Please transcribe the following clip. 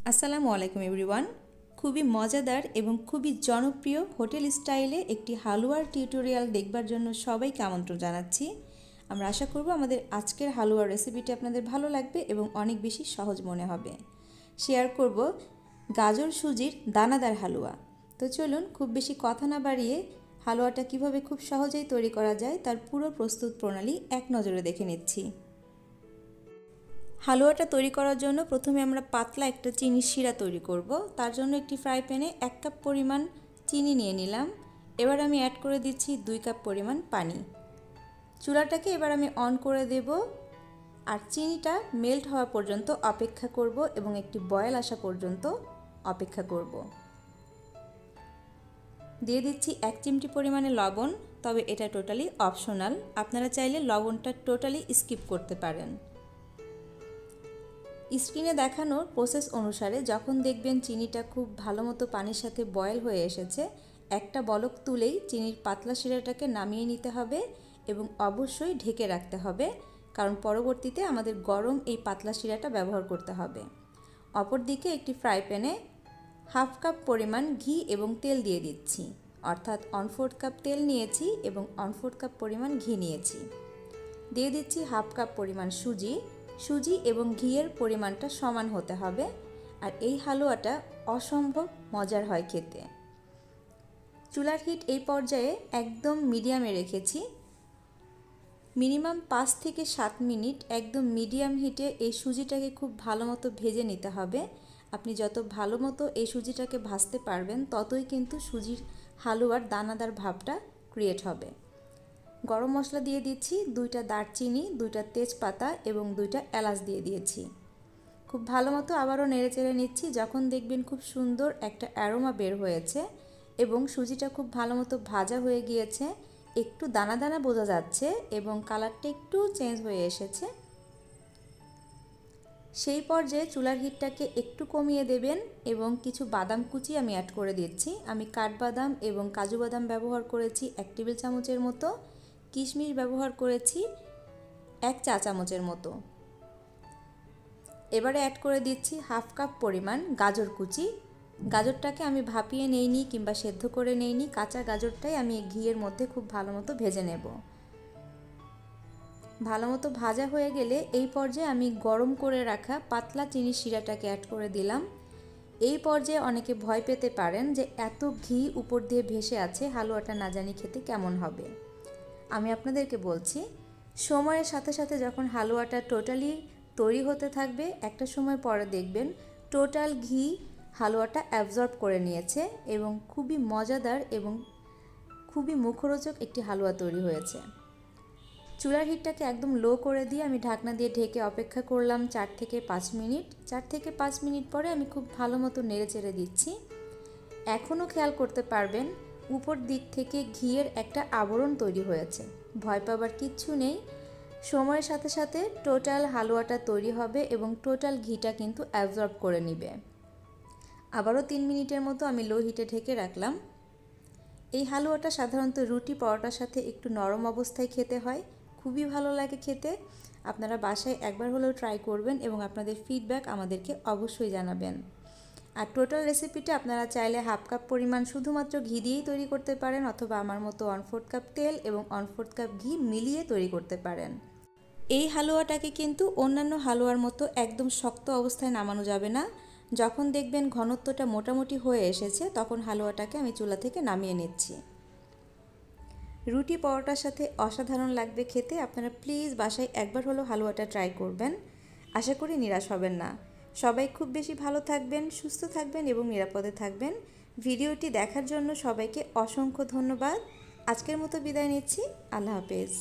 আসসালামু আলাইকুম এভরিওয়ান। খুবই মজাদার এবং খুবই জনপ্রিয় হোটেল স্টাইলে একটি হালুয়ার টিউটোরিয়াল দেখবার জন্য সবাইকে আমন্ত্রণ জানাচ্ছি। আমরা আশা করব আমাদের আজকের হালুয়ার রেসিপিটি আপনাদের ভালো লাগবে এবং অনেক বেশি সহজ মনে হবে। শেয়ার করব গাজর সুজির দানাদার হালুয়া। তো চলুন খুব বেশি কথা না বাড়িয়ে হালুয়াটা কিভাবে খুব সহজেই তৈরি করা যায় তার পুরো প্রস্তুত প্রণালী এক নজরে দেখে নিচ্ছি। হালুয়াটা তৈরি করার জন্য প্রথমে আমরা পাতলা একটা চিনির শিরা তৈরি করব। তার জন্য একটি ফ্রাই প্যানে 1 কাপ পরিমাণ চিনি নিয়ে নিলাম। এবার আমি অ্যাড করে দিচ্ছি 2 কাপ পরিমাণ পানি। চুলাটাকে এবার আমি অন করে দেব আর চিনিটা মেল্ট হওয়া পর্যন্ত অপেক্ষা করব এবং একটি বয়েল আসা পর্যন্ত অপেক্ষা করব। দিয়ে দিচ্ছি 1 চিমটি পরিমাণে লবণ, তবে এটা টোটালি অপশনাল, আপনারা চাইলে লবণটা টোটালি স্কিপ করতে পারেন। স্ক্রিনে দেখানোর প্রসেস অনুসারে যখন দেখবেন চিনিটা খুব ভালো মতো পানির সাথে বয়েল হয়ে এসেছে, একটা বলক তুলেই চিনির পাতলা শিরাটাকে নামিয়ে নিতে হবে এবং অবশ্যই ঢেকে রাখতে হবে, কারণ পরবর্তীতে আমাদের গরম এই পাতলা শিরাটা ব্যবহার করতে হবে। অপরদিকে একটি ফ্রাই প্যানে 1/2 কাপ পরিমাণ ঘি এবং তেল দিয়ে দিচ্ছি, অর্থাৎ 1/4 কাপ তেল নিয়েছি এবং 1/4 কাপ পরিমাণ ঘি নিয়েছি। দিয়ে দিচ্ছি 1/2 কাপ পরিমাণ সুজি এবং ঘিয়ের পরিমাণটা সমান হতে হবে। আর এই হালুয়াটা অসম্ভব মজার হয় খেতে। চুলার হিট এই পর্যায়ে একদম মিডিয়ামে রেখেছি। মিনিমাম 5 থেকে 7 মিনিট একদম মিডিয়াম হিটে এই সুজিটাকে খুব ভালো মতো ভেজে নিতে হবে। আপনি যত ভালো মতো এই সুজিটাকে ভাজতে পারবেন ততই কিন্তু সুজির হালুয়ার দানাদার ভাবটা ক্রিয়েট হবে। গরম মশলা দিয়ে দিচ্ছি, 2টা দারচিনি, 2টা তেজপাতা এবং 2টা এলাচ দিয়ে দিয়েছি। খুব ভালো মতো আবারও নেড়েচেড়ে নিচ্ছি। যখন দেখবেন খুব সুন্দর একটা অ্যারোমা বের হয়েছে এবং সুজিটা খুব ভালো মতো ভাজা হয়ে গিয়েছে, একটু দানা দানা বোঝা যাচ্ছে এবং কালারটা একটু চেঞ্জ হয়ে এসেছে, সেই পর্যায়ে চুলার হিটটাকে একটু কমিয়ে দেবেন এবং কিছু বাদাম কুচি আমি অ্যাড করে দিচ্ছি। আমি কাঠবাদাম এবং কাজু বাদাম ব্যবহার করেছি 1 টেবিল চামচের মতো, কিশমিশ ব্যবহার করেছি 1 চা চামচের মতো। এবারে অ্যাড করে দিচ্ছি 1/2 কাপ পরিমাণ গাজর কুচি। গাজরটাকে আমি ভাপিয়ে নেইনি কিংবা সেদ্ধ করে নেইনি, কাঁচা গাজরটাই আমি ঘিয়ের মধ্যে খুব ভালো মতো ভেজে নেব। ভালো মতো ভাজা হয়ে গেলে এই পর্যায়ে আমি গরম করে রাখা পাতলা চিনির শিরাটাকে অ্যাড করে দিলাম। এই পর্যায়ে অনেকে ভয় পেতে পারেন যে এত ঘি উপর দিয়ে ভেসে আছে, হালুয়াটা না জানি খেতে কেমন হবে। আমি আপনাদেরকে বলছি, সময়ের সাথে সাথে যখন হালুয়াটা টোটালি তৈরি হতে থাকবে, একটা সময় পরে দেখবেন টোটাল ঘি হালুয়াটা অ্যাবজর্ব করে নিয়েছে এবং খুবই মজাদার এবং খুবই মুখরোচক একটি হালুয়া তৈরি হয়েছে। চুলার হিটটাকে একদম লো করে দিয়ে আমি ঢাকনা দিয়ে ঢেকে অপেক্ষা করলাম 4 থেকে 5 মিনিট। 4 থেকে 5 মিনিট পরে আমি খুব ভালো মতো নেড়ে চেড়ে দিচ্ছি। এখনও খেয়াল করতে পারবেন উপর দিক থেকে ঘিয়ের একটা আবরণ তৈরি হয়েছে। ভয় পাবার কিচ্ছু নেই, সময়ের সাথে সাথে টোটাল হালুয়াটা তৈরি হবে এবং টোটাল ঘিটা কিন্তু অ্যাবজর্ব করে নেবে। আবারও 3 মিনিটের মতো আমি লো হিটে ঢেকে রাখলাম। এই হালুয়াটা সাধারণত রুটি পরোটার সাথে একটু নরম অবস্থায় খেতে হয়, খুবই ভালো লাগে খেতে। আপনারা বাসায় একবার হলেও ট্রাই করবেন এবং আপনাদের ফিডব্যাক আমাদেরকে অবশ্যই জানাবেন। আর টোটাল রেসিপিটা আপনারা চাইলে 1/2 কাপ পরিমাণ শুধুমাত্র ঘি দিয়েই তৈরি করতে পারেন, অথবা আমার মতো 1/4 কাপ তেল এবং 1/4 কাপ ঘি মিলিয়ে তৈরি করতে পারেন। এই হালুয়াটাকে কিন্তু অন্যান্য হালুয়ার মতো একদম শক্ত অবস্থায় নামানো যাবে না। যখন দেখবেন ঘনত্বটা মোটামুটি হয়ে এসেছে, তখন হালুয়াটাকে আমি চুলা থেকে নামিয়ে নিচ্ছি। রুটি পরোটার সাথে অসাধারণ লাগবে খেতে। আপনারা প্লিজ বাসায় একবার হলেও হালুয়াটা ট্রাই করবেন, আশা করি নিরাশ হবেন না। সবাই খুব বেশি ভালো থাকবেন, সুস্থ থাকবেন এবং নিরাপদে থাকবেন। ভিডিওটি দেখার জন্য সবাইকে অসংখ্য ধন্যবাদ। আজকের মতো বিদায় নিচ্ছি। আল্লাহ হাফেজ।